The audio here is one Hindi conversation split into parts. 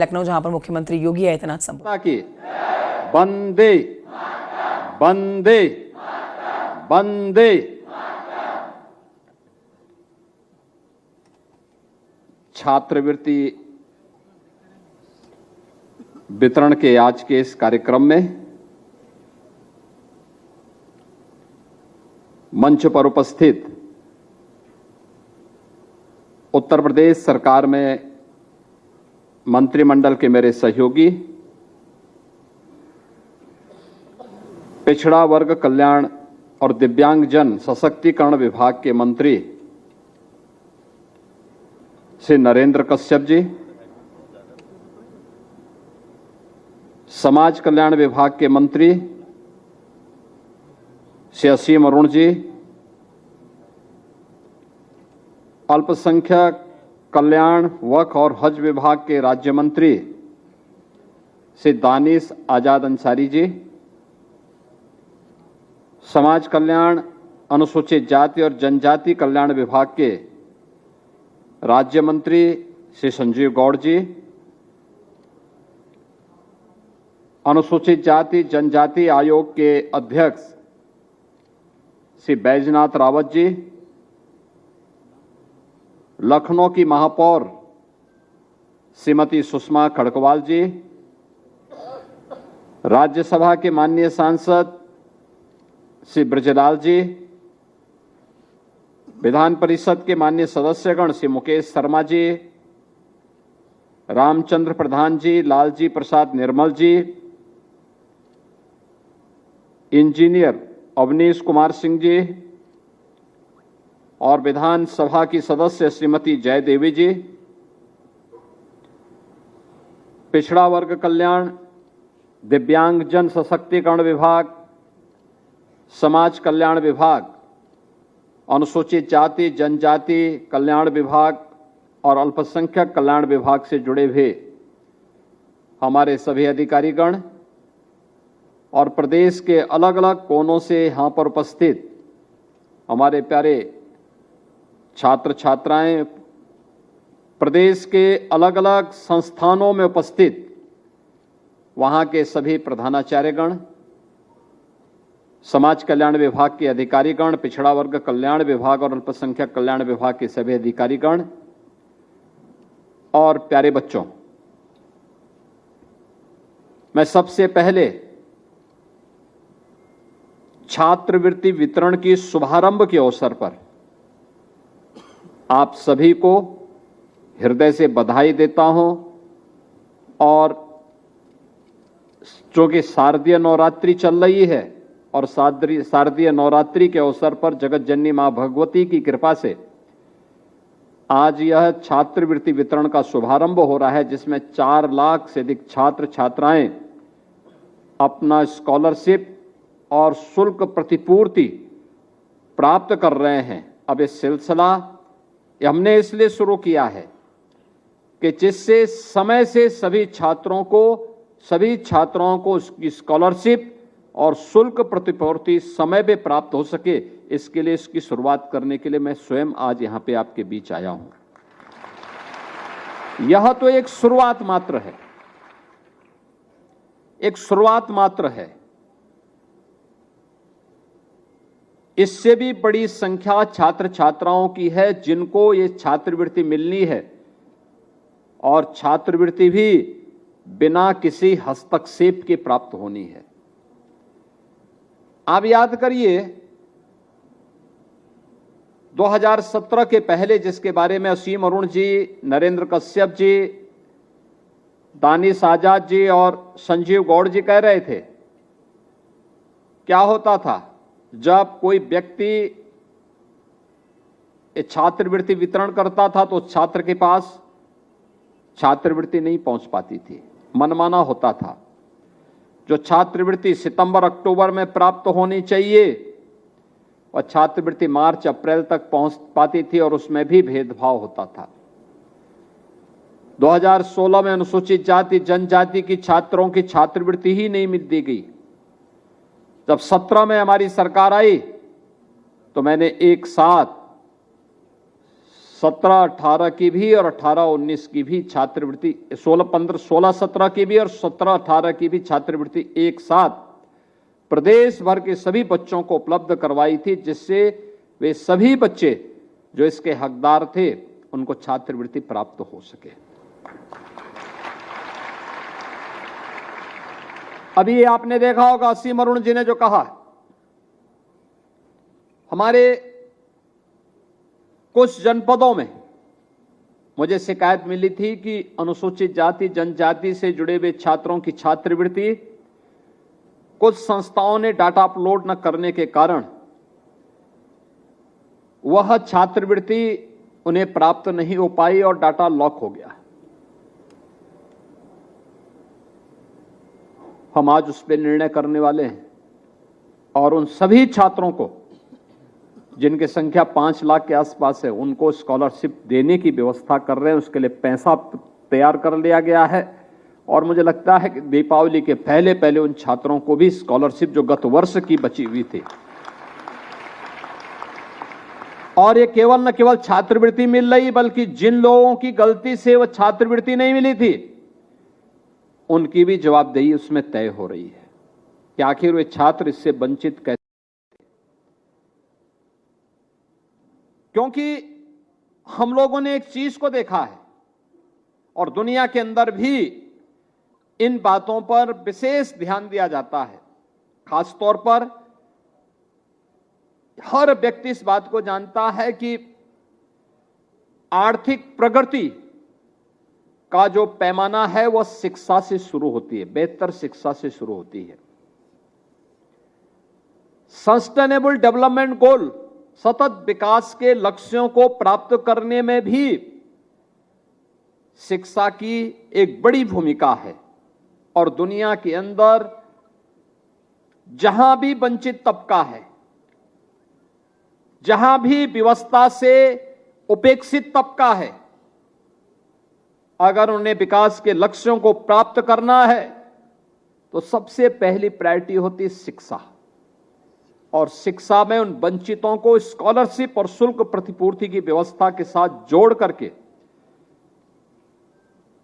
लखनऊ, जहां पर मुख्यमंत्री योगी आदित्यनाथ संबोधित की बंदे बंदे बंदे छात्रवृत्ति वितरण के आज के इस कार्यक्रम में मंच पर उपस्थित उत्तर प्रदेश सरकार में मंत्रिमंडल के मेरे सहयोगी, पिछड़ा वर्ग कल्याण और दिव्यांगजन सशक्तिकरण विभाग के मंत्री श्री नरेंद्र कश्यप जी, समाज कल्याण विभाग के मंत्री श्री असीम अरुण जी, अल्पसंख्यक कल्याण वक्फ और हज विभाग के राज्य मंत्री श्री दानिश आजाद अंसारी जी, समाज कल्याण अनुसूचित जाति और जनजाति कल्याण विभाग के राज्य मंत्री श्री संजीव गौड़ जी, अनुसूचित जाति जनजाति आयोग के अध्यक्ष श्री बैजनाथ रावत जी, लखनऊ की महापौर श्रीमती सुषमा खड़गवाल जी, राज्यसभा के माननीय सांसद श्री ब्रजलाल जी, विधान परिषद के माननीय सदस्यगण श्री मुकेश शर्मा जी, रामचंद्र प्रधान जी, लालजी प्रसाद निर्मल जी, इंजीनियर अवनीश कुमार सिंह जी और विधानसभा की सदस्य श्रीमती जयदेवी जी, पिछड़ा वर्ग कल्याण, दिव्यांगजन सशक्तिकरण विभाग, समाज कल्याण विभाग, अनुसूचित जाति जनजाति कल्याण विभाग और अल्पसंख्यक कल्याण विभाग से जुड़े हुए हमारे सभी अधिकारीगण और प्रदेश के अलग अलग कोनों से यहाँ पर उपस्थित हमारे प्यारे छात्र छात्राएं, प्रदेश के अलग अलग संस्थानों में उपस्थित वहाँ के सभी प्रधानाचार्यगण, समाज कल्याण विभाग के अधिकारीगण, पिछड़ा वर्ग कल्याण विभाग और अल्पसंख्यक कल्याण विभाग के सभी अधिकारीगण और प्यारे बच्चों, मैं सबसे पहले छात्रवृत्ति वितरण की शुभारंभ के अवसर पर आप सभी को हृदय से बधाई देता हूं और चूंकि शारदीय नवरात्रि चल रही है और शारदीय नवरात्रि के अवसर पर जगत जननी मां भगवती की कृपा से आज यह छात्रवृत्ति वितरण का शुभारंभ हो रहा है, जिसमें 4 लाख से अधिक छात्र छात्राएं अपना स्कॉलरशिप और शुल्क प्रतिपूर्ति प्राप्त कर रहे हैं। अब इस सिलसिला हमने इसलिए शुरू किया है कि जिससे समय से सभी छात्रों को उसकी स्कॉलरशिप और शुल्क प्रतिपूर्ति समय पे प्राप्त हो सके, इसके लिए इसकी शुरुआत करने के लिए मैं स्वयं आज यहां पे आपके बीच आया हूं। यह तो एक शुरुआत मात्र है, एक शुरुआत मात्र है। इससे भी बड़ी संख्या छात्र छात्राओं की है जिनको ये छात्रवृत्ति मिलनी है और छात्रवृत्ति भी बिना किसी हस्तक्षेप के प्राप्त होनी है। आप याद करिए 2017 के पहले, जिसके बारे में असीम अरुण जी, नरेंद्र कश्यप जी, दानिश आजाद जी और संजीव गौड़ जी कह रहे थे, क्या होता था जब कोई व्यक्ति छात्रवृत्ति वितरण करता था तो छात्र के पास छात्रवृत्ति नहीं पहुंच पाती थी, मनमाना होता था। जो छात्रवृत्ति सितंबर अक्टूबर में प्राप्त होनी चाहिए और छात्रवृत्ति मार्च अप्रैल तक पहुंच पाती थी और उसमें भी भेदभाव होता था। 2016 में अनुसूचित जाति जनजाति की छात्रों की छात्रवृत्ति ही नहीं दी गई। जब 17 में हमारी सरकार आई तो मैंने एक साथ 17-18 की भी और 18-19 की भी छात्रवृत्ति, 16-17 की भी और 17-18 की भी छात्रवृत्ति एक साथ प्रदेश भर के सभी बच्चों को उपलब्ध करवाई थी, जिससे वे सभी बच्चे जो इसके हकदार थे उनको छात्रवृत्ति प्राप्त हो सके। अभी आपने देखा होगा असीम अरुण जी ने जो कहा, हमारे कुछ जनपदों में मुझे शिकायत मिली थी कि अनुसूचित जाति जनजाति से जुड़े हुए छात्रों की छात्रवृत्ति कुछ संस्थाओं ने डाटा अपलोड न करने के कारण वह छात्रवृत्ति उन्हें प्राप्त नहीं हो पाई और डाटा लॉक हो गया। हम आज उस पर निर्णय करने वाले हैं और उन सभी छात्रों को जिनकी संख्या 5 लाख के आसपास है उनको स्कॉलरशिप देने की व्यवस्था कर रहे हैं। उसके लिए पैसा तैयार कर लिया गया है और मुझे लगता है कि दीपावली के पहले पहले उन छात्रों को भी स्कॉलरशिप जो गत वर्ष की बची हुई थी, और ये केवल न केवल छात्रवृत्ति मिल रही बल्कि जिन लोगों की गलती से वह छात्रवृत्ति नहीं मिली थी उनकी भी जवाबदेही उसमें तय हो रही है कि आखिर वे छात्र इससे वंचित कैसे। क्योंकि हम लोगों ने एक चीज को देखा है और दुनिया के अंदर भी इन बातों पर विशेष ध्यान दिया जाता है। खासतौर पर हर व्यक्ति इस बात को जानता है कि आर्थिक प्रगति का जो पैमाना है वह शिक्षा से शुरू होती है, बेहतर शिक्षा से शुरू होती है। सस्टेनेबल डेवलपमेंट गोल, सतत विकास के लक्ष्यों को प्राप्त करने में भी शिक्षा की एक बड़ी भूमिका है और दुनिया के अंदर जहां भी वंचित तबका है, जहां भी व्यवस्था से उपेक्षित तबका है, अगर उन्हें विकास के लक्ष्यों को प्राप्त करना है तो सबसे पहली प्रायोरिटी होती है शिक्षा। और शिक्षा में उन वंचितों को स्कॉलरशिप और शुल्क प्रतिपूर्ति की व्यवस्था के साथ जोड़ करके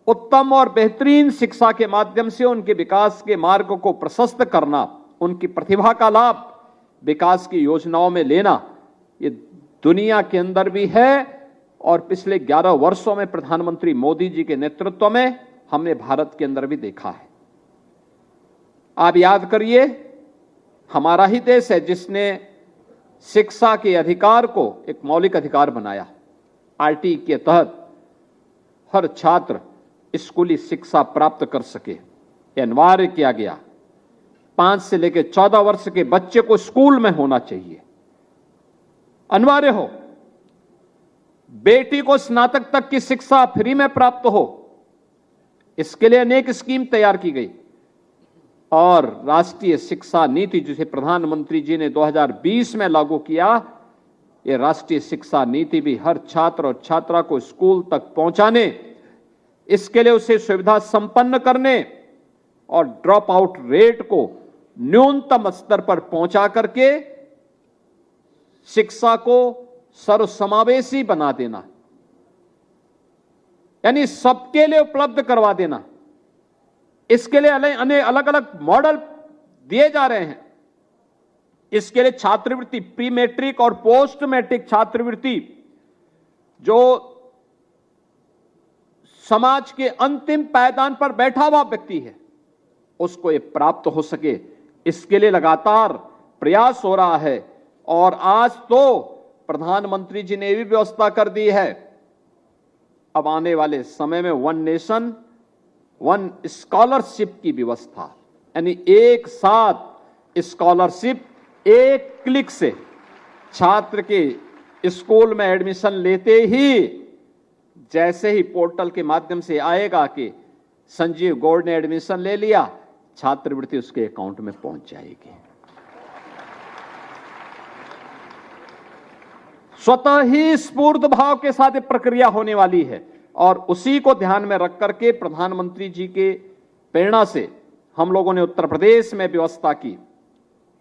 उत्तम और बेहतरीन शिक्षा के माध्यम से उनके विकास के मार्ग को प्रशस्त करना, उनकी प्रतिभा का लाभ विकास की योजनाओं में लेना, ये दुनिया के अंदर भी है और पिछले 11 वर्षों में प्रधानमंत्री मोदी जी के नेतृत्व में हमने भारत के अंदर भी देखा है। आप याद करिए, हमारा ही देश है जिसने शिक्षा के अधिकार को एक मौलिक अधिकार बनाया। आरटी के तहत हर छात्र स्कूली शिक्षा प्राप्त कर सके, यह अनिवार्य किया गया। 5 से लेकर 14 वर्ष के बच्चे को स्कूल में होना चाहिए, अनिवार्य हो। बेटी को स्नातक तक की शिक्षा फ्री में प्राप्त हो, इसके लिए अनेक स्कीम तैयार की गई। और राष्ट्रीय शिक्षा नीति जिसे प्रधानमंत्री जी ने 2020 में लागू किया, ये राष्ट्रीय शिक्षा नीति भी हर छात्र और छात्रा को स्कूल तक पहुंचाने, इसके लिए उसे सुविधा संपन्न करने और ड्रॉप आउट रेट को न्यूनतम स्तर पर पहुंचा करके शिक्षा को सर्वसमावेशी बना देना, यानी सबके लिए उपलब्ध करवा देना। इसके लिए अलग अलग मॉडल दिए जा रहे हैं। इसके लिए छात्रवृत्ति, प्री मैट्रिक और पोस्ट मैट्रिक छात्रवृत्ति, जो समाज के अंतिम पायदान पर बैठा हुआ व्यक्ति है उसको ये प्राप्त हो सके, इसके लिए लगातार प्रयास हो रहा है। और आज तो प्रधानमंत्री जी ने भी व्यवस्था कर दी है, अब आने वाले समय में 1 नेशन 1 स्कॉलरशिप की व्यवस्था, यानी एक साथ स्कॉलरशिप एक क्लिक से छात्र के स्कूल में एडमिशन लेते ही, जैसे ही पोर्टल के माध्यम से आएगा कि संजीव गौड़ ने एडमिशन ले लिया, छात्रवृत्ति उसके अकाउंट में पहुंच जाएगी। स्वतः ही स्फूर्त भाव के साथ प्रक्रिया होने वाली है और उसी को ध्यान में रख करके प्रधानमंत्री जी के प्रेरणा से हम लोगों ने उत्तर प्रदेश में व्यवस्था की।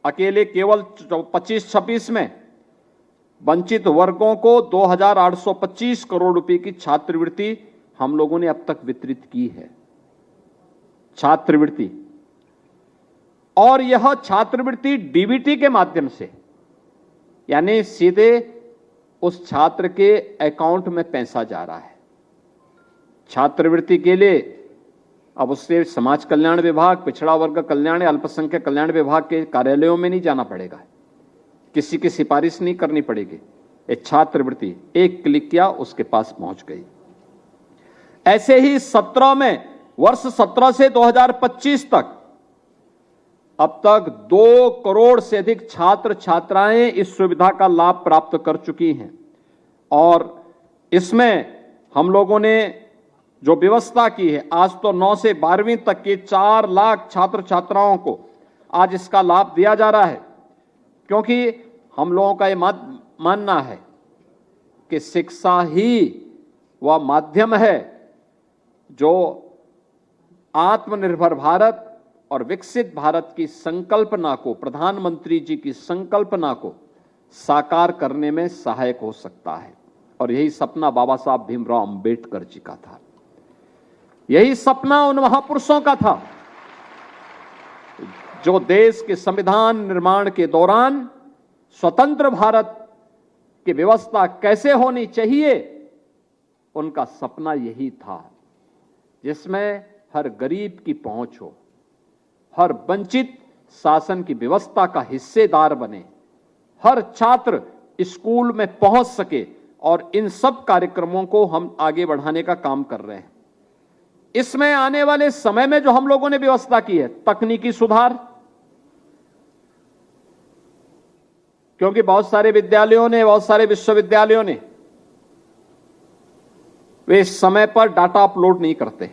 अकेले केवल 25-26 में वंचित वर्गों को 2,825 करोड़ रुपए की छात्रवृत्ति हम लोगों ने अब तक वितरित की है। छात्रवृत्ति, और यह छात्रवृत्ति डीबीटी के माध्यम से, यानी सीधे उस छात्र के अकाउंट में पैसा जा रहा है। छात्रवृत्ति के लिए अब उससे समाज कल्याण विभाग, पिछड़ा वर्ग कल्याण या अल्पसंख्यक कल्याण विभाग के कार्यालयों में नहीं जाना पड़ेगा, किसी की सिफारिश नहीं करनी पड़ेगी। एक छात्रवृत्ति एक क्लिक किया उसके पास पहुंच गई। ऐसे ही 17 में, वर्ष 17 से 2025 तक अब तक 2 करोड़ से अधिक छात्र छात्राएं इस सुविधा का लाभ प्राप्त कर चुकी हैं। और इसमें हम लोगों ने जो व्यवस्था की है, आज तो 9 से 12वीं तक के 4 लाख छात्र छात्राओं को आज इसका लाभ दिया जा रहा है, क्योंकि हम लोगों का ये मानना है कि शिक्षा ही वह माध्यम है जो आत्मनिर्भर भारत और विकसित भारत की संकल्पना को, प्रधानमंत्री जी की संकल्पना को साकार करने में सहायक हो सकता है। और यही सपना बाबा साहब भीमराव अंबेडकर जी का था, यही सपना उन महापुरुषों का था जो देश के संविधान निर्माण के दौरान स्वतंत्र भारत की व्यवस्था कैसे होनी चाहिए, उनका सपना यही था, जिसमें हर गरीब की पहुंच हो, हर वंचित शासन की व्यवस्था का हिस्सेदार बने, हर छात्र स्कूल में पहुंच सके। और इन सब कार्यक्रमों को हम आगे बढ़ाने का काम कर रहे हैं। इसमें आने वाले समय में जो हम लोगों ने व्यवस्था की है, तकनीकी सुधार, क्योंकि बहुत सारे विद्यालयों ने, बहुत सारे विश्वविद्यालयों ने वे समय पर डाटा अपलोड नहीं करते,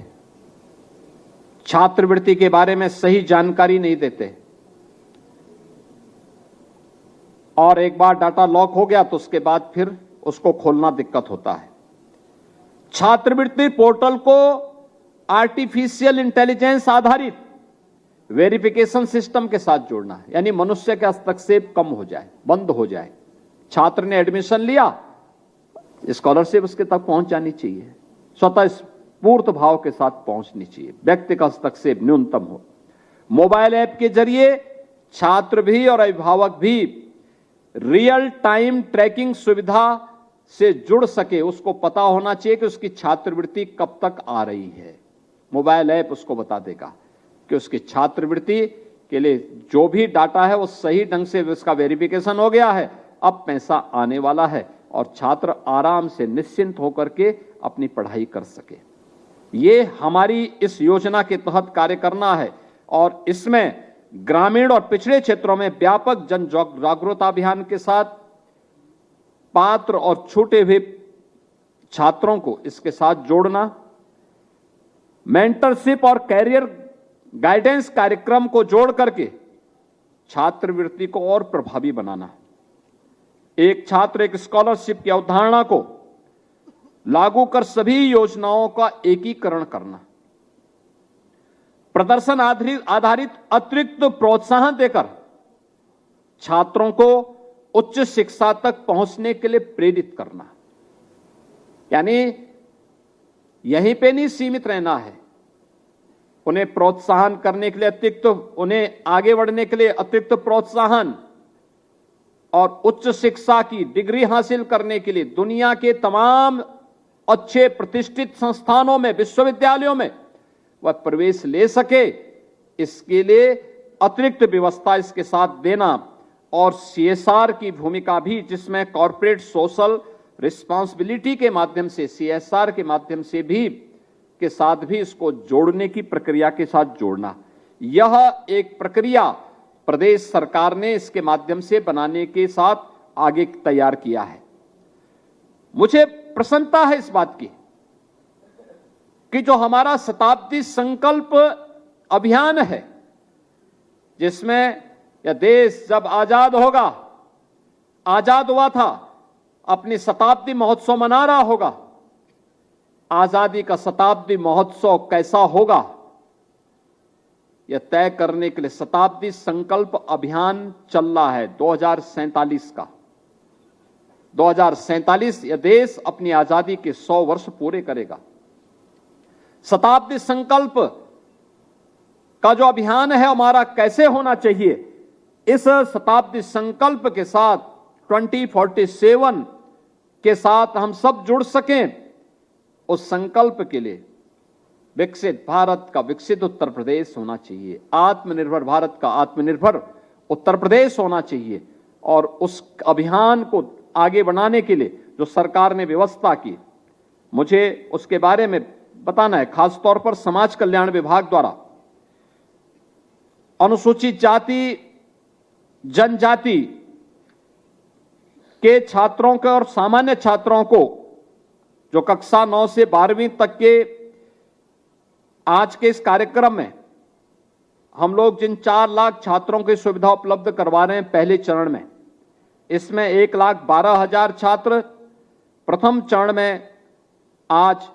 छात्रवृत्ति के बारे में सही जानकारी नहीं देते, और एक बार डाटा लॉक हो गया तो उसके बाद फिर उसको खोलना दिक्कत होता है। छात्रवृत्ति पोर्टल को आर्टिफिशियल इंटेलिजेंस आधारित वेरिफिकेशन सिस्टम के साथ जोड़ना है, यानी मनुष्य का हस्तक्षेप कम हो जाए, बंद हो जाए। छात्र ने एडमिशन लिया, स्कॉलरशिप उसके तक पहुंच जानी चाहिए, स्वतः स्फूर्त भाव के साथ पहुंचनी चाहिए, व्यक्ति का हस्तक्षेप न्यूनतम हो। मोबाइल ऐप के जरिए छात्र भी और अभिभावक भी रियल टाइम ट्रैकिंग सुविधा से जुड़ सके। उसको पता होना चाहिए कि उसकी छात्रवृत्ति कब तक आ रही है। मोबाइल ऐप उसको बता देगा कि उसकी छात्रवृत्ति के लिए जो भी डाटा है वो सही ढंग से उसका वेरिफिकेशन हो गया है, अब पैसा आने वाला है और छात्र आराम से निश्चिंत होकर के अपनी पढ़ाई कर सके। ये हमारी इस योजना के तहत कार्य करना है और इसमें ग्रामीण और पिछड़े क्षेत्रों में व्यापक जन जागरूकता अभियान के साथ पात्र और छूटे हुए छात्रों को इसके साथ जोड़ना, मेंटरशिप और कैरियर गाइडेंस कार्यक्रम को जोड़ करके छात्रवृत्ति को और प्रभावी बनाना, एक छात्र एक स्कॉलरशिप की अवधारणा को लागू कर सभी योजनाओं का एकीकरण करना, प्रदर्शन आधारित अतिरिक्त प्रोत्साहन देकर छात्रों को उच्च शिक्षा तक पहुंचने के लिए प्रेरित करना, यानी यहीं पे नहीं सीमित रहना है, उन्हें प्रोत्साहन करने के लिए अतिरिक्त, उन्हें आगे बढ़ने के लिए अतिरिक्त प्रोत्साहन और उच्च शिक्षा की डिग्री हासिल करने के लिए दुनिया के तमाम अच्छे प्रतिष्ठित संस्थानों में, विश्वविद्यालयों में वह प्रवेश ले सके, इसके लिए अतिरिक्त व्यवस्था इसके साथ देना और सीएसआर की भूमिका भी, जिसमें कॉर्पोरेट सोशल रिस्पांसिबिलिटी के माध्यम से, सीएसआर के माध्यम से भी के साथ भी इसको जोड़ने की प्रक्रिया के साथ जोड़ना। यह एक प्रक्रिया प्रदेश सरकार ने इसके माध्यम से बनाने के साथ आगे तैयार किया है। मुझे प्रसन्नता है इस बात की कि जो हमारा शताब्दी संकल्प अभियान है, जिसमें यह देश जब आजाद होगा, आजाद हुआ था, अपनी शताब्दी महोत्सव मना रहा होगा, आजादी का शताब्दी महोत्सव कैसा होगा यह तय करने के लिए शताब्दी संकल्प अभियान चल रहा है 2047 का। 2047 यह देश अपनी आजादी के 100 वर्ष पूरे करेगा। शताब्दी संकल्प का जो अभियान है हमारा कैसे होना चाहिए, इस शताब्दी संकल्प के साथ 2047 के साथ हम सब जुड़ सकें, उस संकल्प के लिए विकसित भारत का विकसित उत्तर प्रदेश होना चाहिए, आत्मनिर्भर भारत का आत्मनिर्भर उत्तर प्रदेश होना चाहिए। और उस अभियान को आगे बढ़ाने के लिए जो सरकार ने व्यवस्था की, मुझे उसके बारे में बताना है। खासतौर पर समाज कल्याण विभाग द्वारा अनुसूचित जाति जनजाति के छात्रों को और सामान्य छात्रों को जो कक्षा 9 से 12वीं तक के आज के इस कार्यक्रम में हम लोग जिन 4 लाख छात्रों की सुविधा उपलब्ध करवा रहे हैं पहले चरण में, इसमें 1,12,000 छात्र प्रथम चरण में आज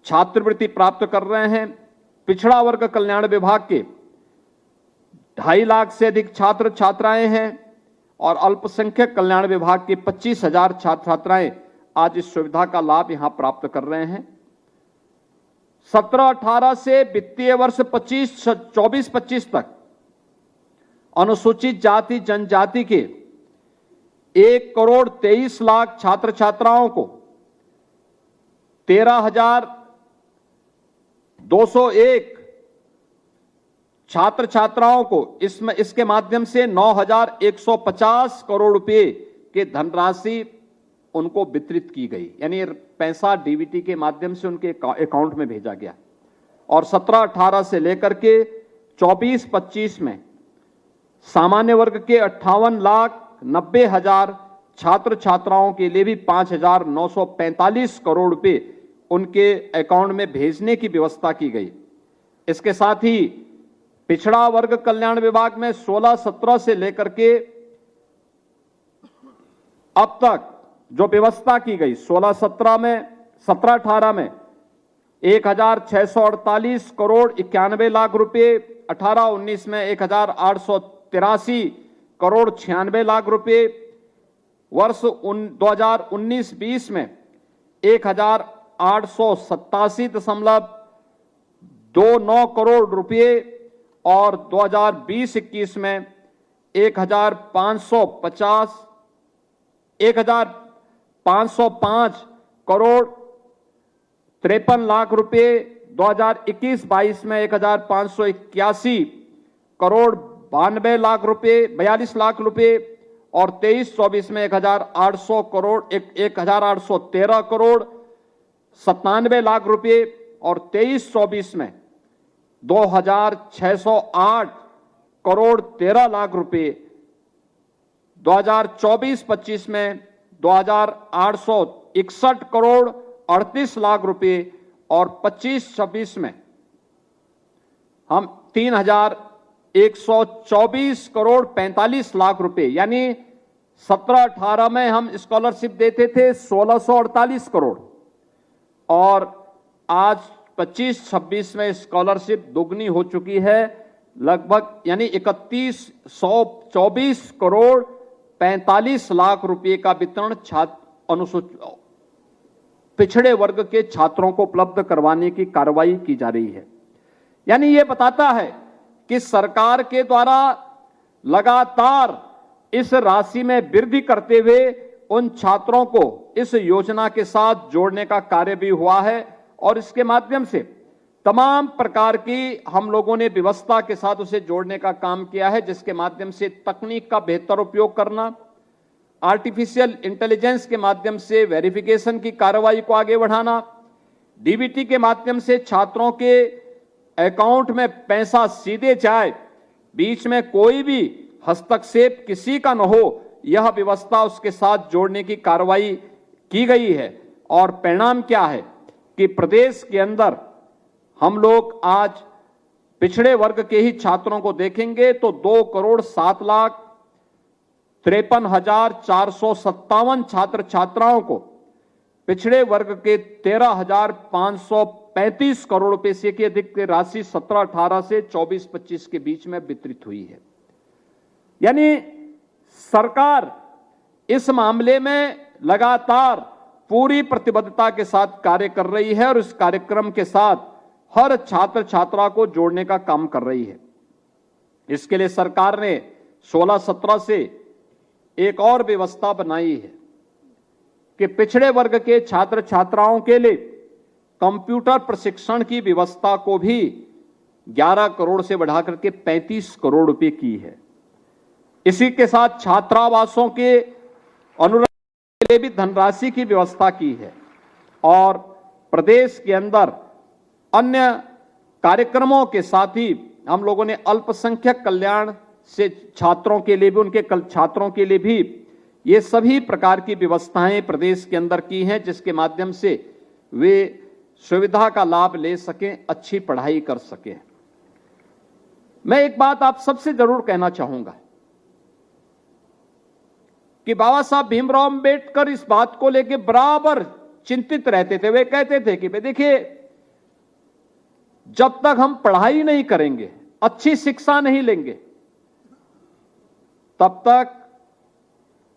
छात्रवृत्ति प्राप्त कर रहे हैं। पिछड़ा वर्ग कल्याण विभाग के 2.5 लाख से अधिक छात्र छात्राएं हैं और अल्पसंख्यक कल्याण विभाग के 25,000 छात्र छात्राएं आज इस सुविधा का लाभ यहां प्राप्त कर रहे हैं। 17-18 से वित्तीय वर्ष 24-25 तक अनुसूचित जाति जनजाति के 1,23,00,000 छात्र छात्राओं को 13,201 छात्र छात्राओं को इसके माध्यम से 9,150 करोड़ रुपए के धनराशि उनको वितरित की गई, यानी पैसा डीबीटी के माध्यम से उनके अकाउंट में भेजा गया। और 17-18 से लेकर के 24-25 में सामान्य वर्ग के 58,90,000 छात्र छात्राओं के लिए भी 5,945 करोड़ रुपए उनके अकाउंट में भेजने की व्यवस्था की गई। इसके साथ ही पिछड़ा वर्ग कल्याण विभाग में 16-17 से लेकर के अब तक जो व्यवस्था की गई, 16-17 में 17-18 में 1,648 करोड़ 91 लाख रुपए, 18-19 में 1,883 करोड़ 96 लाख रुपए, वर्ष 2019-20 में 1,887.29 करोड़ रुपए और 2020-21 में 1,505 करोड़ 53 लाख रुपए, 2021-22 में 1,581 करोड़ 92 लाख रुपए 42 लाख रुपए और 23-24 में 1,800 करोड़ 1,813 करोड़ 97 लाख रुपए और 23-24 में 2,608 करोड़ 13 लाख रुपए, 2024-25 में 2,861 करोड़ 38 लाख रुपए और 25-26 में हम 3,124 करोड़ 45 लाख रुपए, यानी 17-18 में हम स्कॉलरशिप देते थे 1,648 करोड़ और आज 25-26 में स्कॉलरशिप दोगुनी हो चुकी है, लगभग यानी 3,124 करोड़ 45 लाख रुपए का वितरण अनुसूचित पिछड़े वर्ग के छात्रों को उपलब्ध करवाने की कार्रवाई की जा रही है। यानी यह बताता है कि सरकार के द्वारा लगातार इस राशि में वृद्धि करते हुए उन छात्रों को इस योजना के साथ जोड़ने का कार्य भी हुआ है और इसके माध्यम से तमाम प्रकार की हम लोगों ने व्यवस्था के साथ उसे जोड़ने का काम किया है, जिसके माध्यम से तकनीक का बेहतर उपयोग करना, आर्टिफिशियल इंटेलिजेंस के माध्यम से वेरिफिकेशन की कार्रवाई को आगे बढ़ाना, डीबीटी के माध्यम से छात्रों के अकाउंट में पैसा सीधे जाए, बीच में कोई भी हस्तक्षेप किसी का न हो, यह व्यवस्था उसके साथ जोड़ने की कार्रवाई की गई है। और परिणाम क्या है कि प्रदेश के अंदर हम लोग आज पिछड़े वर्ग के ही छात्रों को देखेंगे तो 2,53,457 छात्र छात्राओं को पिछड़े वर्ग के 13,535 करोड़ रुपए से की अधिक राशि 17-18 से 24-25 के बीच में वितरित हुई है। यानी सरकार इस मामले में लगातार पूरी प्रतिबद्धता के साथ कार्य कर रही है और इस कार्यक्रम के साथ हर छात्र छात्रा को जोड़ने का काम कर रही है। इसके लिए सरकार ने 16-17 से एक और व्यवस्था बनाई है कि पिछड़े वर्ग के छात्र छात्राओं के लिए कंप्यूटर प्रशिक्षण की व्यवस्था को भी 11 करोड़ से बढ़ाकर के 35 करोड़ रुपए की है। इसी के साथ छात्रावासों के अनुदान के लिए भी धनराशि की व्यवस्था की है और प्रदेश के अंदर अन्य कार्यक्रमों के साथ ही हम लोगों ने अल्पसंख्यक कल्याण से छात्रों के लिए भी, उनके छात्रों के लिए भी ये सभी प्रकार की व्यवस्थाएं प्रदेश के अंदर की हैं, जिसके माध्यम से वे सुविधा का लाभ ले सकें, अच्छी पढ़ाई कर सकें। मैं एक बात आप सबसे जरूर कहना चाहूंगा कि बाबा साहब भीमराव अंबेडकर इस बात को लेकर बराबर चिंतित रहते थे। वे कहते थे कि भाई देखिए, जब तक हम पढ़ाई नहीं करेंगे, अच्छी शिक्षा नहीं लेंगे, तब तक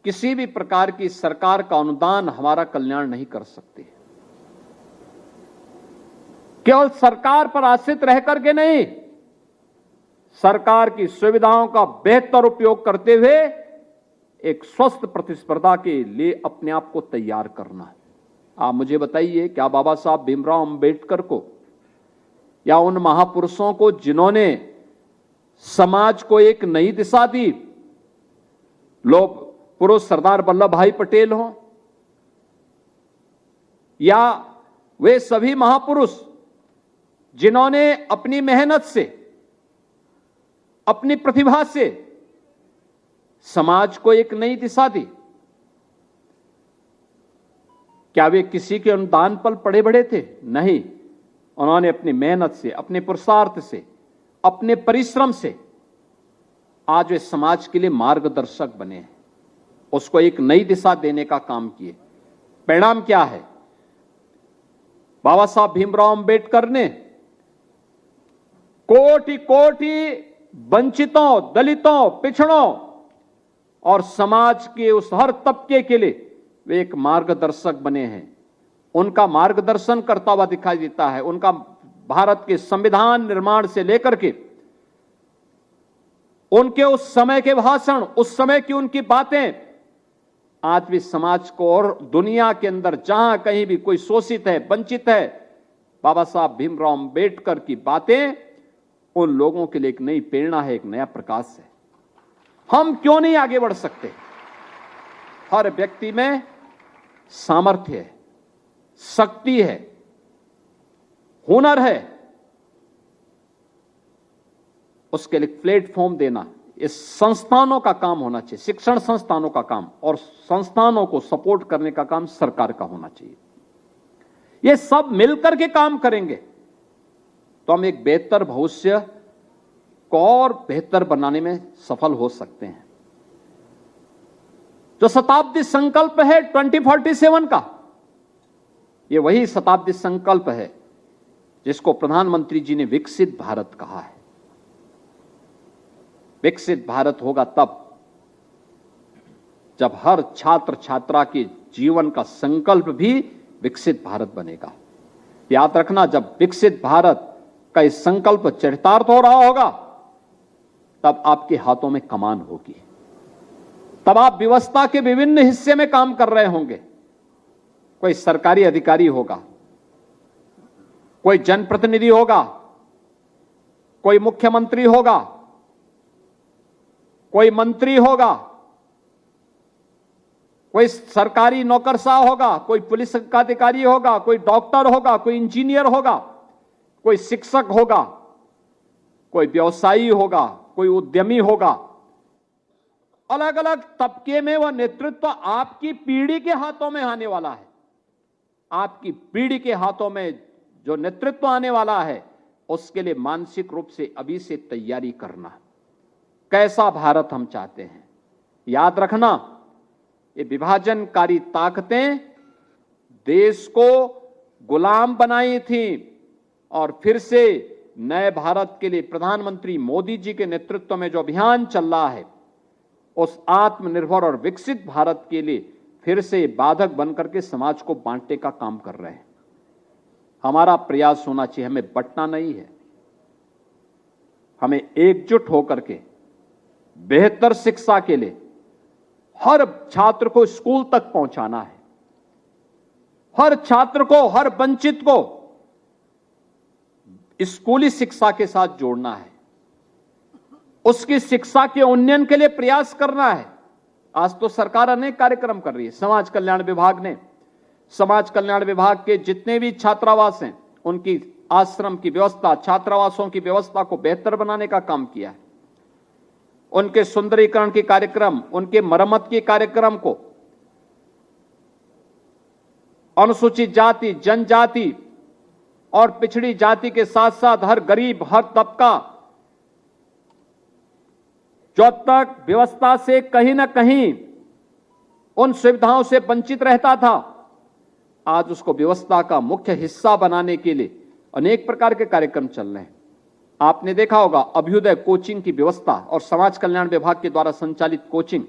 किसी भी प्रकार की सरकार का अनुदान हमारा कल्याण नहीं कर सकती। केवल सरकार पर आश्रित रह करके नहीं, सरकार की सुविधाओं का बेहतर उपयोग करते हुए एक स्वस्थ प्रतिस्पर्धा के लिए अपने आप को तैयार करना है। आप मुझे बताइए, क्या बाबा साहब भीमराव अंबेडकर को या उन महापुरुषों को जिन्होंने समाज को एक नई दिशा दी, लोग पुरुष सरदार वल्लभ भाई पटेल हों या वे सभी महापुरुष जिन्होंने अपनी मेहनत से, अपनी प्रतिभा से समाज को एक नई दिशा दी, क्या वे किसी के अनुदान पर पड़े बढ़े थे? नहीं, उन्होंने अपनी मेहनत से, अपने पुरुषार्थ से, अपने परिश्रम से आज वे समाज के लिए मार्गदर्शक बने हैं, उसको एक नई दिशा देने का काम किए। परिणाम क्या है? बाबा साहब भीमराव अंबेडकर ने कोटि कोटि वंचितों, दलितों, पिछड़ों और समाज के उस हर तबके के लिए वे एक मार्गदर्शक बने हैं। उनका मार्गदर्शन करता हुआ दिखाई देता है। उनका भारत के संविधान निर्माण से लेकर के उनके उस समय के भाषण, उस समय की उनकी बातें आज भी समाज को और दुनिया के अंदर जहां कहीं भी कोई शोषित है, वंचित है, बाबा साहब भीमराव अंबेडकर की बातें उन लोगों के लिए एक नई प्रेरणा है, एक नया प्रकाश है। हम क्यों नहीं आगे बढ़ सकते? हर व्यक्ति में सामर्थ्य है, शक्ति है, हुनर है, उसके लिए प्लेटफॉर्म देना इस संस्थानों का काम होना चाहिए, शिक्षण संस्थानों का काम, और संस्थानों को सपोर्ट करने का काम सरकार का होना चाहिए। ये सब मिलकर के काम करेंगे तो हम एक बेहतर भविष्य को और बेहतर बनाने में सफल हो सकते हैं। जो शताब्दी संकल्प है 2047 का, ये वही शताब्दी संकल्प है जिसको प्रधानमंत्री जी ने विकसित भारत कहा है। विकसित भारत होगा तब जब हर छात्र छात्रा के जीवन का संकल्प भी विकसित भारत बनेगा। याद रखना, जब विकसित भारत का इस संकल्प चरितार्थ हो रहा होगा तब आपके हाथों में कमान होगी, तब आप व्यवस्था के विभिन्न हिस्से में काम कर रहे होंगे। कोई सरकारी अधिकारी होगा, कोई जनप्रतिनिधि होगा, कोई मुख्यमंत्री होगा, कोई मंत्री होगा, कोई सरकारी नौकरशाह होगा, कोई पुलिस का अधिकारी होगा, कोई डॉक्टर होगा, कोई इंजीनियर होगा, कोई शिक्षक होगा, कोई व्यवसायी होगा, कोई उद्यमी होगा। अलग अलग तबके में वह नेतृत्व आपकी पीढ़ी के हाथों में आने वाला है। आपकी पीढ़ी के हाथों में जो नेतृत्व आने वाला है, उसके लिए मानसिक रूप से अभी से तैयारी करना। कैसा भारत हम चाहते हैं? याद रखना, ये विभाजनकारी ताकतें देश को गुलाम बनाई थी और फिर से नए भारत के लिए प्रधानमंत्री मोदी जी के नेतृत्व में जो अभियान चल रहा है, उस आत्मनिर्भर और विकसित भारत के लिए फिर से बाधक बनकर के समाज को बांटने का काम कर रहे हैं। हमारा प्रयास होना चाहिए, हमें बंटना नहीं है, हमें एकजुट होकर के बेहतर शिक्षा के लिए हर छात्र को स्कूल तक पहुंचाना है, हर छात्र को, हर वंचित को स्कूली शिक्षा के साथ जोड़ना है, उसकी शिक्षा के उन्नयन के लिए प्रयास करना है। आज तो सरकार अनेक कार्यक्रम कर रही है। समाज कल्याण विभाग ने समाज कल्याण विभाग के जितने भी छात्रावास हैं उनकी आश्रम की व्यवस्था, छात्रावासों की व्यवस्था को बेहतर बनाने का काम किया है। उनके सुंदरीकरण के कार्यक्रम, उनके मरम्मत के कार्यक्रम को अनुसूचित जाति, जनजाति और पिछड़ी जाति के साथ साथ हर गरीब, हर तबका जो अब तक व्यवस्था से कहीं ना कहीं उन सुविधाओं से वंचित रहता था, आज उसको व्यवस्था का मुख्य हिस्सा बनाने के लिए अनेक प्रकार के कार्यक्रम चल रहे हैं। आपने देखा होगा अभ्युदय कोचिंग की व्यवस्था और समाज कल्याण विभाग के द्वारा संचालित कोचिंग,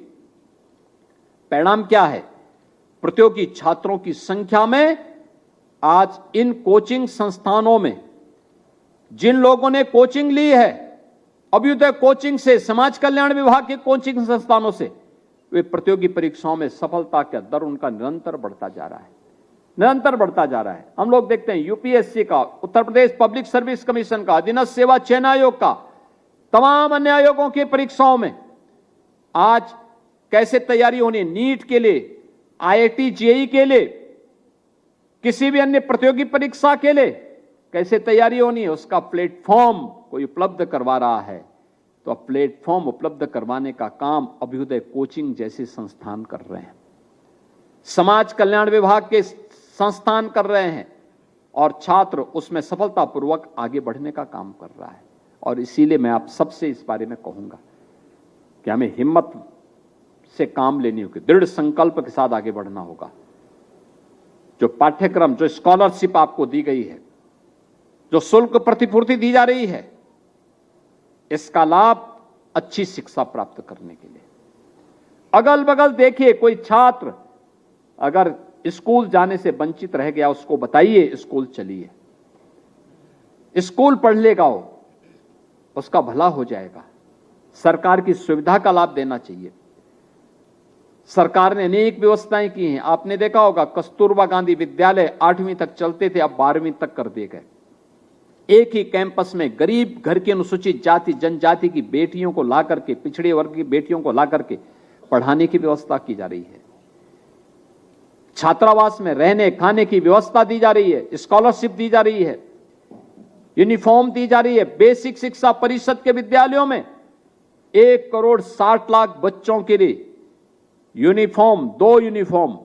परिणाम क्या है? प्रतियोगी छात्रों की संख्या में आज इन कोचिंग संस्थानों में जिन लोगों ने कोचिंग ली है अभ्युदय कोचिंग से, समाज कल्याण विभाग के कोचिंग संस्थानों से, वे प्रतियोगी परीक्षाओं में सफलता का दर उनका निरंतर बढ़ता जा रहा है, निरंतर बढ़ता जा रहा है। हम लोग देखते हैं यूपीएससी का, Uttar Pradesh public service commission का, अधीनस्थ सेवा चयन आयोग का, तमाम अन्य आयोगों की परीक्षाओं में आज कैसे तैयारी होनी, नीट के लिए, आईआईटी जेईई के लिए, किसी भी अन्य प्रतियोगी परीक्षा के लिए कैसे तैयारी होनी है, उसका प्लेटफॉर्म कोई उपलब्ध करवा रहा है। तो अब प्लेटफॉर्म उपलब्ध करवाने का काम अभ्युदय कोचिंग जैसे संस्थान कर रहे हैं, समाज कल्याण विभाग के संस्थान कर रहे हैं और छात्र उसमें सफलतापूर्वक आगे बढ़ने का काम कर रहा है। और इसीलिए मैं आप सबसे इस बारे में कहूंगा कि हमें हिम्मत से काम लेनी होगी, दृढ़ संकल्प के साथ आगे बढ़ना होगा। जो पाठ्यक्रम, जो स्कॉलरशिप आपको दी गई है, जो शुल्क प्रतिपूर्ति दी जा रही है, इसका लाभ अच्छी शिक्षा प्राप्त करने के लिए। अगल बगल देखिए, कोई छात्र अगर स्कूल जाने से वंचित रह गया, उसको बताइए स्कूल चलिए, स्कूल पढ़ लेगा, उसका भला हो जाएगा। सरकार की सुविधा का लाभ देना चाहिए। सरकार ने अनेक व्यवस्थाएं की हैं। आपने देखा होगा कस्तूरबा गांधी विद्यालय 8वीं तक चलते थे, अब 12वीं तक कर दिए गए। एक ही कैंपस में गरीब घर की अनुसूचित जाति, जनजाति की बेटियों को ला करके, पिछड़े वर्ग की बेटियों को ला करके पढ़ाने की व्यवस्था की जा रही है। छात्रावास में रहने खाने की व्यवस्था दी जा रही है, स्कॉलरशिप दी जा रही है, यूनिफॉर्म दी जा रही है। बेसिक शिक्षा परिषद के विद्यालयों में 1,60,00,000 बच्चों के लिए यूनिफॉर्म, 2 यूनिफॉर्म,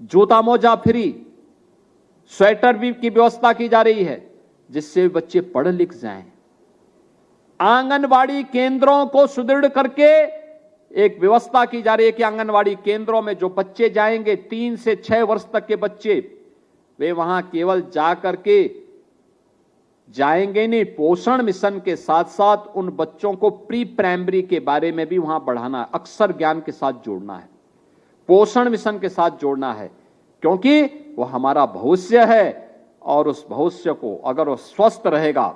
जूता मोजा फ्री, स्वेटर भी की व्यवस्था की जा रही है, जिससे बच्चे पढ़ लिख जाएं। आंगनवाड़ी केंद्रों को सुदृढ़ करके एक व्यवस्था की जा रही है कि आंगनवाड़ी केंद्रों में जो बच्चे जाएंगे, 3 से 6 वर्ष तक के बच्चे, वे वहां केवल जा करके जाएंगे नहीं, पोषण मिशन के साथ साथ उन बच्चों को प्री प्राइमरी के बारे में भी वहां बढ़ाना है, अक्षर ज्ञान के साथ जोड़ना है, पोषण मिशन के साथ जोड़ना है, क्योंकि वो हमारा भविष्य है। और उस भविष्य को अगर वो स्वस्थ रहेगा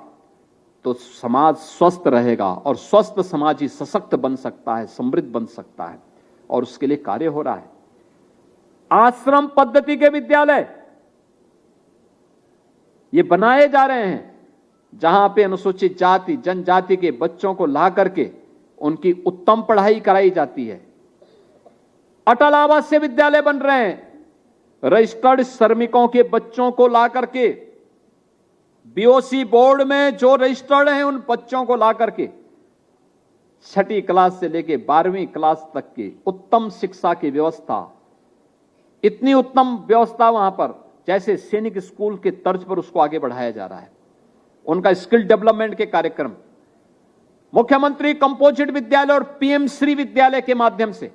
तो समाज स्वस्थ रहेगा, और स्वस्थ समाज ही सशक्त बन सकता है, समृद्ध बन सकता है, और उसके लिए कार्य हो रहा है। आश्रम पद्धति के विद्यालय ये बनाए जा रहे हैं, जहां पे अनुसूचित जाति, जनजाति के बच्चों को ला करके उनकी उत्तम पढ़ाई कराई जाती है। अटल आवासीय विद्यालय बन रहे हैं, रजिस्टर्ड श्रमिकों के बच्चों को ला करके, बीओसी बोर्ड में जो रजिस्टर्ड हैं उन बच्चों को ला करके 6ठी क्लास से लेकर 12वीं क्लास तक की उत्तम शिक्षा की व्यवस्था, इतनी उत्तम व्यवस्था वहां पर, जैसे सैनिक स्कूल के तर्ज पर उसको आगे बढ़ाया जा रहा है। उनका स्किल डेवलपमेंट के कार्यक्रम, मुख्यमंत्री कंपोजिट विद्यालय और पीएम श्री विद्यालय के माध्यम से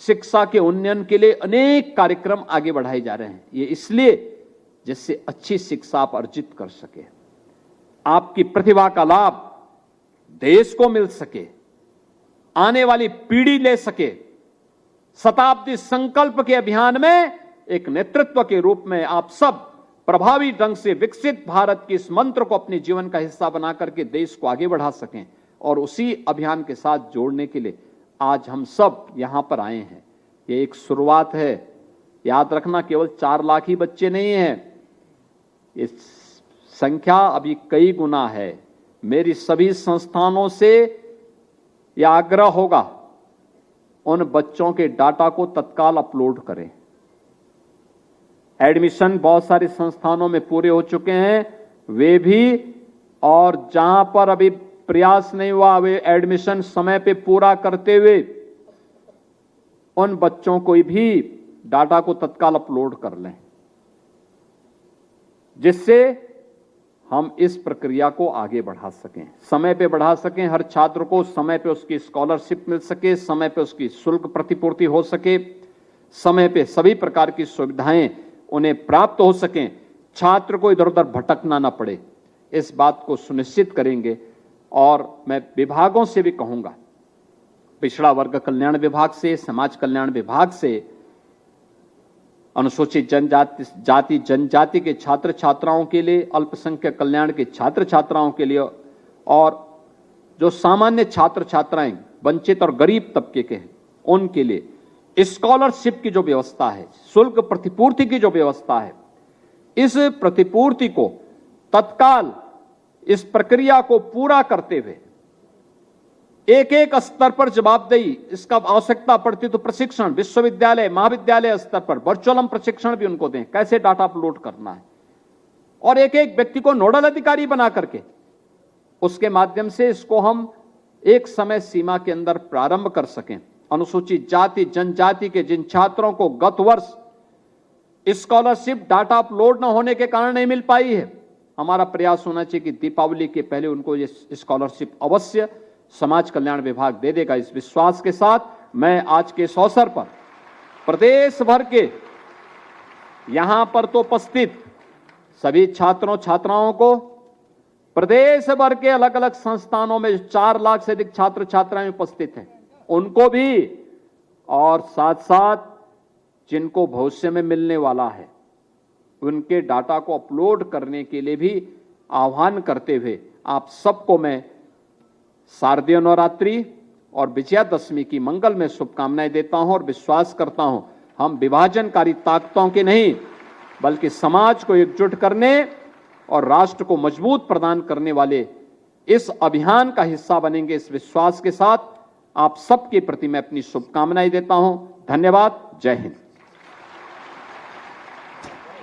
शिक्षा के उन्नयन के लिए अनेक कार्यक्रम आगे बढ़ाए जा रहे हैं। ये इसलिए जिससे अच्छी शिक्षा आप अर्जित कर सके, आपकी प्रतिभा का लाभ देश को मिल सके, आने वाली पीढ़ी ले सके, शताब्दी संकल्प के अभियान में एक नेतृत्व के रूप में आप सब प्रभावी ढंग से विकसित भारत के इस मंत्र को अपने जीवन का हिस्सा बना करके देश को आगे बढ़ा सकें और उसी अभियान के साथ जोड़ने के लिए आज हम सब यहां पर आए हैं। ये एक शुरुआत है। याद रखना, केवल 4 लाख ही बच्चे नहीं हैं, इस संख्या अभी कई गुना है। मेरी सभी संस्थानों से यह आग्रह होगा, उन बच्चों के डाटा को तत्काल अपलोड करें। एडमिशन बहुत सारे संस्थानों में पूरे हो चुके हैं, वे भी, और जहां पर अभी प्रयास नहीं हुआ वे एडमिशन समय पे पूरा करते हुए उन बच्चों को भी डाटा को तत्काल अपलोड कर लें, जिससे हम इस प्रक्रिया को आगे बढ़ा सकें, समय पे बढ़ा सकें। हर छात्र को समय पे उसकी स्कॉलरशिप मिल सके, समय पे उसकी शुल्क प्रतिपूर्ति हो सके, समय पे सभी प्रकार की सुविधाएं उन्हें प्राप्त हो सकें, छात्र को इधर उधर भटकना ना पड़े। इस बात को सुनिश्चित करेंगे। और मैं विभागों से भी कहूंगा, पिछड़ा वर्ग कल्याण विभाग से, समाज कल्याण विभाग से, अनुसूचित जाति जनजाति के छात्र छात्राओं के लिए, अल्पसंख्यक कल्याण के छात्र छात्राओं के लिए, और जो सामान्य छात्र छात्राएं वंचित और गरीब तबके के हैं उनके लिए स्कॉलरशिप की जो व्यवस्था है, शुल्क प्रतिपूर्ति की जो व्यवस्था है, इस प्रतिपूर्ति को तत्काल इस प्रक्रिया को पूरा करते हुए एक एक स्तर पर जवाबदेही, इसका आवश्यकता पड़ती तो प्रशिक्षण विश्वविद्यालय महाविद्यालय स्तर पर वर्चुअल हम प्रशिक्षण भी उनको दें, कैसे डाटा अपलोड करना है, और एक एक व्यक्ति को नोडल अधिकारी बना करके उसके माध्यम से इसको हम एक समय सीमा के अंदर प्रारंभ कर सकें। अनुसूचित जाति जनजाति के जिन छात्रों को गत वर्ष स्कॉलरशिप डाटा अपलोड न होने के कारण नहीं मिल पाई है, हमारा प्रयास होना चाहिए कि दीपावली के पहले उनको ये स्कॉलरशिप अवश्य समाज कल्याण विभाग दे देगा। इस विश्वास के साथ मैं आज के इस अवसर पर प्रदेश भर के यहां पर तो उपस्थित सभी छात्रों छात्राओं को, प्रदेश भर के अलग अलग संस्थानों में 4 लाख से अधिक छात्र छात्राएं उपस्थित हैं उनको भी, और साथ साथ जिनको भविष्य में मिलने वाला है उनके डाटा को अपलोड करने के लिए भी आह्वान करते हुए आप सबको मैं शारदीय नवरात्रि और विजयादशमी की मंगल में शुभकामनाएं देता हूं और विश्वास करता हूं हम विभाजनकारी ताकतों के नहीं बल्कि समाज को एकजुट करने और राष्ट्र को मजबूत प्रदान करने वाले इस अभियान का हिस्सा बनेंगे। इस विश्वास के साथ आप सबके प्रति मैं अपनी शुभकामनाएं देता हूं। धन्यवाद। जय हिंद।